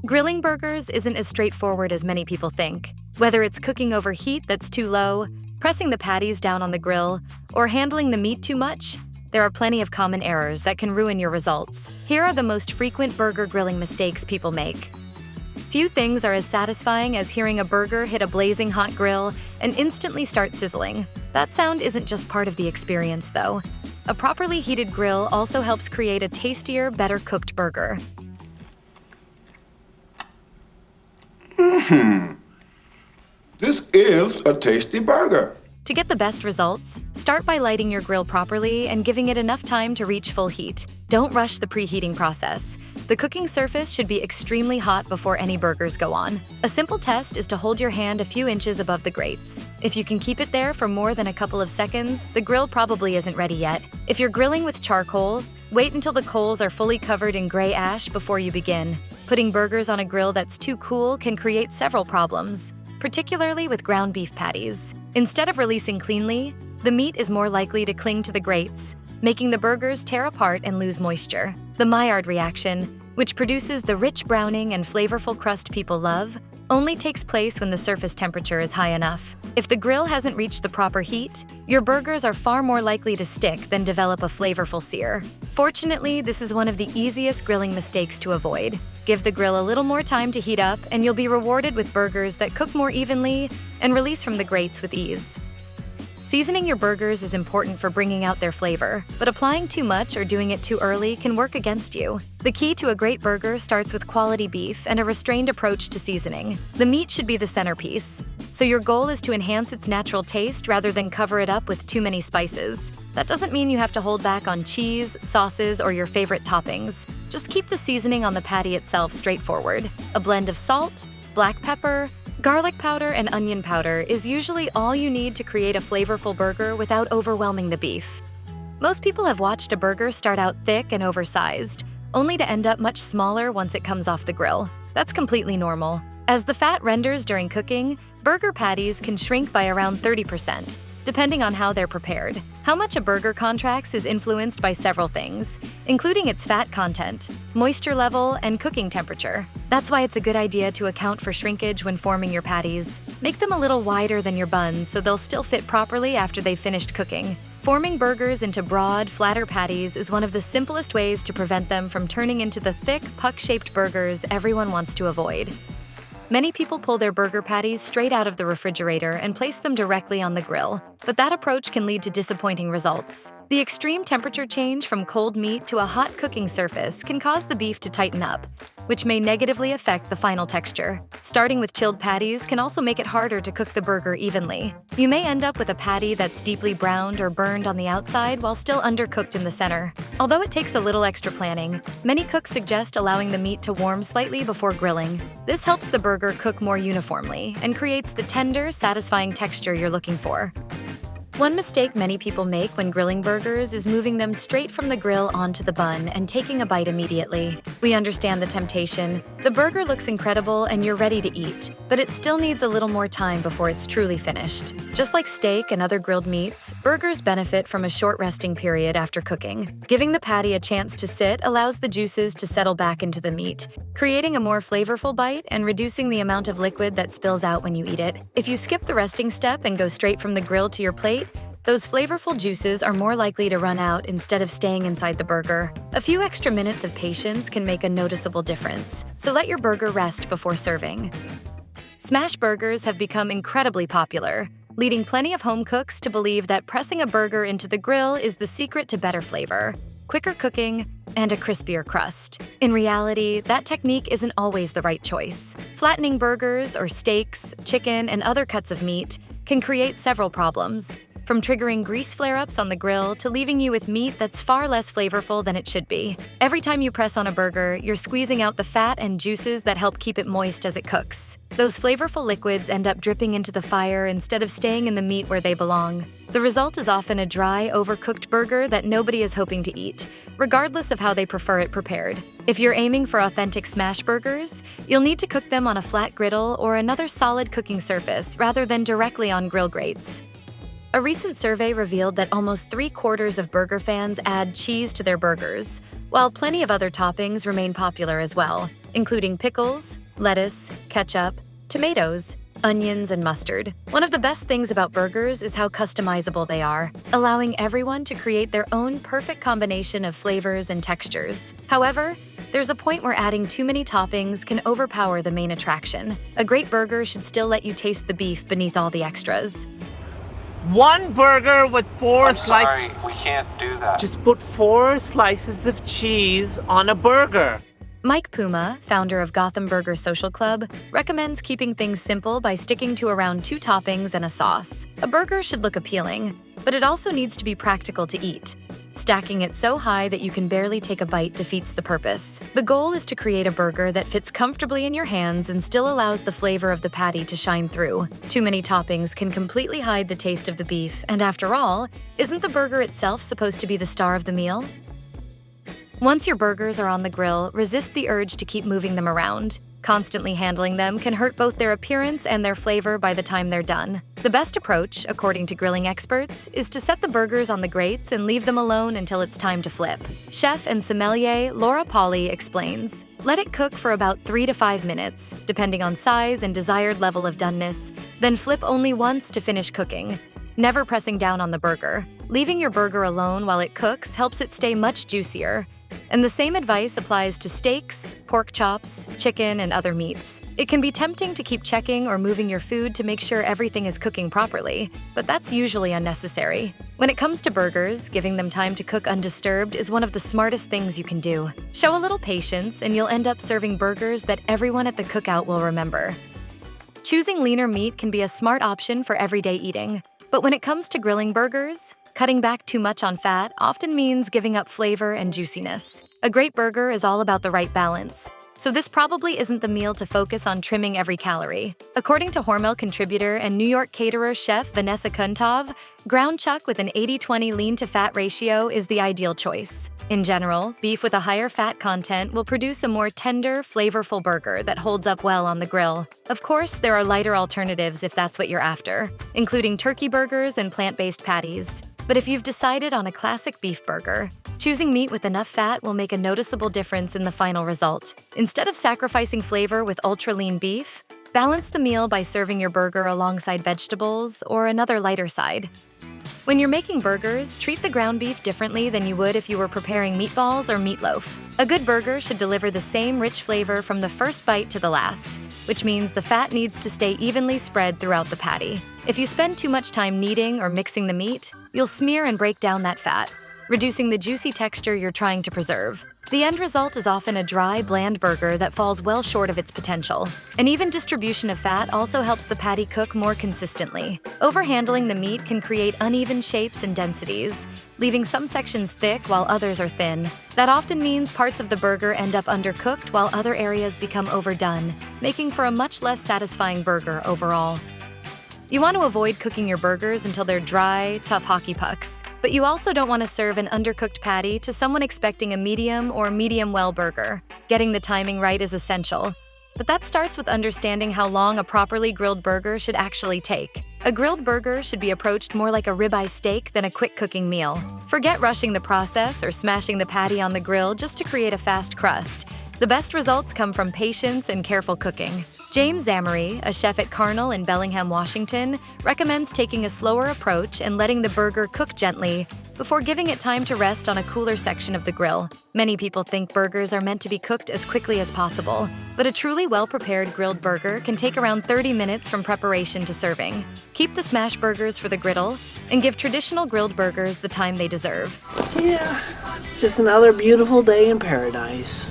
Grilling burgers isn't as straightforward as many people think. Whether it's cooking over heat that's too low, pressing the patties down on the grill, or handling the meat too much, there are plenty of common errors that can ruin your results. Here are the most frequent burger grilling mistakes people make. Few things are as satisfying as hearing a burger hit a blazing hot grill and instantly start sizzling. That sound isn't just part of the experience, though. A properly heated grill also helps create a tastier, better cooked burger. This is a tasty burger. To get the best results, start by lighting your grill properly and giving it enough time to reach full heat. Don't rush the preheating process. The cooking surface should be extremely hot before any burgers go on. A simple test is to hold your hand a few inches above the grates. If you can keep it there for more than a couple of seconds, the grill probably isn't ready yet. If you're grilling with charcoal, wait until the coals are fully covered in gray ash before you begin. Putting burgers on a grill that's too cool can create several problems, particularly with ground beef patties. Instead of releasing cleanly, the meat is more likely to cling to the grates, making the burgers tear apart and lose moisture. The Maillard reaction, which produces the rich browning and flavorful crust people love, only takes place when the surface temperature is high enough. If the grill hasn't reached the proper heat, your burgers are far more likely to stick than develop a flavorful sear. Fortunately, this is one of the easiest grilling mistakes to avoid. Give the grill a little more time to heat up, and you'll be rewarded with burgers that cook more evenly and release from the grates with ease. Seasoning your burgers is important for bringing out their flavor, but applying too much or doing it too early can work against you. The key to a great burger starts with quality beef and a restrained approach to seasoning. The meat should be the centerpiece, so your goal is to enhance its natural taste rather than cover it up with too many spices. That doesn't mean you have to hold back on cheese, sauces, or your favorite toppings. Just keep the seasoning on the patty itself straightforward. A blend of salt, black pepper, garlic powder, and onion powder is usually all you need to create a flavorful burger without overwhelming the beef. Most people have watched a burger start out thick and oversized, only to end up much smaller once it comes off the grill. That's completely normal. As the fat renders during cooking, burger patties can shrink by around 30%, depending on how they're prepared. How much a burger contracts is influenced by several things, including its fat content, moisture level, and cooking temperature. That's why it's a good idea to account for shrinkage when forming your patties. Make them a little wider than your buns so they'll still fit properly after they've finished cooking. Forming burgers into broad, flatter patties is one of the simplest ways to prevent them from turning into the thick, puck-shaped burgers everyone wants to avoid. Many people pull their burger patties straight out of the refrigerator and place them directly on the grill, but that approach can lead to disappointing results. The extreme temperature change from cold meat to a hot cooking surface can cause the beef to tighten up, which may negatively affect the final texture. Starting with chilled patties can also make it harder to cook the burger evenly. You may end up with a patty that's deeply browned or burned on the outside while still undercooked in the center. Although it takes a little extra planning, many cooks suggest allowing the meat to warm slightly before grilling. This helps the burger cook more uniformly and creates the tender, satisfying texture you're looking for. One mistake many people make when grilling burgers is moving them straight from the grill onto the bun and taking a bite immediately. We understand the temptation. The burger looks incredible and you're ready to eat, but it still needs a little more time before it's truly finished. Just like steak and other grilled meats, burgers benefit from a short resting period after cooking. Giving the patty a chance to sit allows the juices to settle back into the meat, creating a more flavorful bite and reducing the amount of liquid that spills out when you eat it. If you skip the resting step and go straight from the grill to your plate, those flavorful juices are more likely to run out instead of staying inside the burger. A few extra minutes of patience can make a noticeable difference, so let your burger rest before serving. Smash burgers have become incredibly popular, leading plenty of home cooks to believe that pressing a burger into the grill is the secret to better flavor, quicker cooking, and a crispier crust. In reality, that technique isn't always the right choice. Flattening burgers or steaks, chicken, and other cuts of meat can create several problems, from triggering grease flare-ups on the grill to leaving you with meat that's far less flavorful than it should be. Every time you press on a burger, you're squeezing out the fat and juices that help keep it moist as it cooks. Those flavorful liquids end up dripping into the fire instead of staying in the meat where they belong. The result is often a dry, overcooked burger that nobody is hoping to eat, regardless of how they prefer it prepared. If you're aiming for authentic smash burgers, you'll need to cook them on a flat griddle or another solid cooking surface rather than directly on grill grates. A recent survey revealed that almost 3/4 of burger fans add cheese to their burgers, while plenty of other toppings remain popular as well. including pickles, lettuce, ketchup, tomatoes, onions, and mustard. One of the best things about burgers is how customizable they are, allowing everyone to create their own perfect combination of flavors and textures. However, there's a point where adding too many toppings can overpower the main attraction. A great burger should still let you taste the beef beneath all the extras. One burger with 4 slices. Sorry, we can't do that. Just put 4 slices of cheese on a burger. Mike Puma, founder of Gotham Burger Social Club, recommends keeping things simple by sticking to around 2 toppings and a sauce. A burger should look appealing, but it also needs to be practical to eat. Stacking it so high that you can barely take a bite defeats the purpose. The goal is to create a burger that fits comfortably in your hands and still allows the flavor of the patty to shine through. Too many toppings can completely hide the taste of the beef, and after all, isn't the burger itself supposed to be the star of the meal? Once your burgers are on the grill, resist the urge to keep moving them around. Constantly handling them can hurt both their appearance and their flavor by the time they're done. The best approach, according to grilling experts, is to set the burgers on the grates and leave them alone until it's time to flip. Chef and sommelier Laura Pauly explains, let it cook for about 3 to 5 minutes, depending on size and desired level of doneness, then flip only once to finish cooking. Never pressing down on the burger. Leaving your burger alone while it cooks helps it stay much juicier. And the same advice applies to steaks, pork chops, chicken, and other meats. It can be tempting to keep checking or moving your food to make sure everything is cooking properly, but that's usually unnecessary. When it comes to burgers, giving them time to cook undisturbed is one of the smartest things you can do. Show a little patience, and you'll end up serving burgers that everyone at the cookout will remember. Choosing leaner meat can be a smart option for everyday eating, but when it comes to grilling burgers, cutting back too much on fat often means giving up flavor and juiciness. A great burger is all about the right balance, so this probably isn't the meal to focus on trimming every calorie. According to Hormel contributor and New York caterer chef Vanessa Kuntov, ground chuck with an 80-20 lean-to-fat ratio is the ideal choice. In general, beef with a higher fat content will produce a more tender, flavorful burger that holds up well on the grill. Of course, there are lighter alternatives if that's what you're after, including turkey burgers and plant-based patties. But if you've decided on a classic beef burger, choosing meat with enough fat will make a noticeable difference in the final result. Instead of sacrificing flavor with ultra-lean beef, balance the meal by serving your burger alongside vegetables or another lighter side. When you're making burgers, treat the ground beef differently than you would if you were preparing meatballs or meatloaf. A good burger should deliver the same rich flavor from the first bite to the last, which means the fat needs to stay evenly spread throughout the patty. If you spend too much time kneading or mixing the meat, you'll smear and break down that fat, reducing the juicy texture you're trying to preserve. The end result is often a dry, bland burger that falls well short of its potential. An even distribution of fat also helps the patty cook more consistently. Overhandling the meat can create uneven shapes and densities, leaving some sections thick while others are thin. That often means parts of the burger end up undercooked while other areas become overdone, making for a much less satisfying burger overall. You want to avoid cooking your burgers until they're dry, tough hockey pucks. But you also don't want to serve an undercooked patty to someone expecting a medium or medium-well burger. Getting the timing right is essential. But that starts with understanding how long a properly grilled burger should actually take. A grilled burger should be approached more like a ribeye steak than a quick cooking meal. Forget rushing the process or smashing the patty on the grill just to create a fast crust. The best results come from patience and careful cooking. James Zamory, a chef at Carnal in Bellingham, Washington, recommends taking a slower approach and letting the burger cook gently before giving it time to rest on a cooler section of the grill. Many people think burgers are meant to be cooked as quickly as possible, but a truly well-prepared grilled burger can take around 30 minutes from preparation to serving. Keep the smash burgers for the griddle and give traditional grilled burgers the time they deserve. Yeah, just another beautiful day in paradise.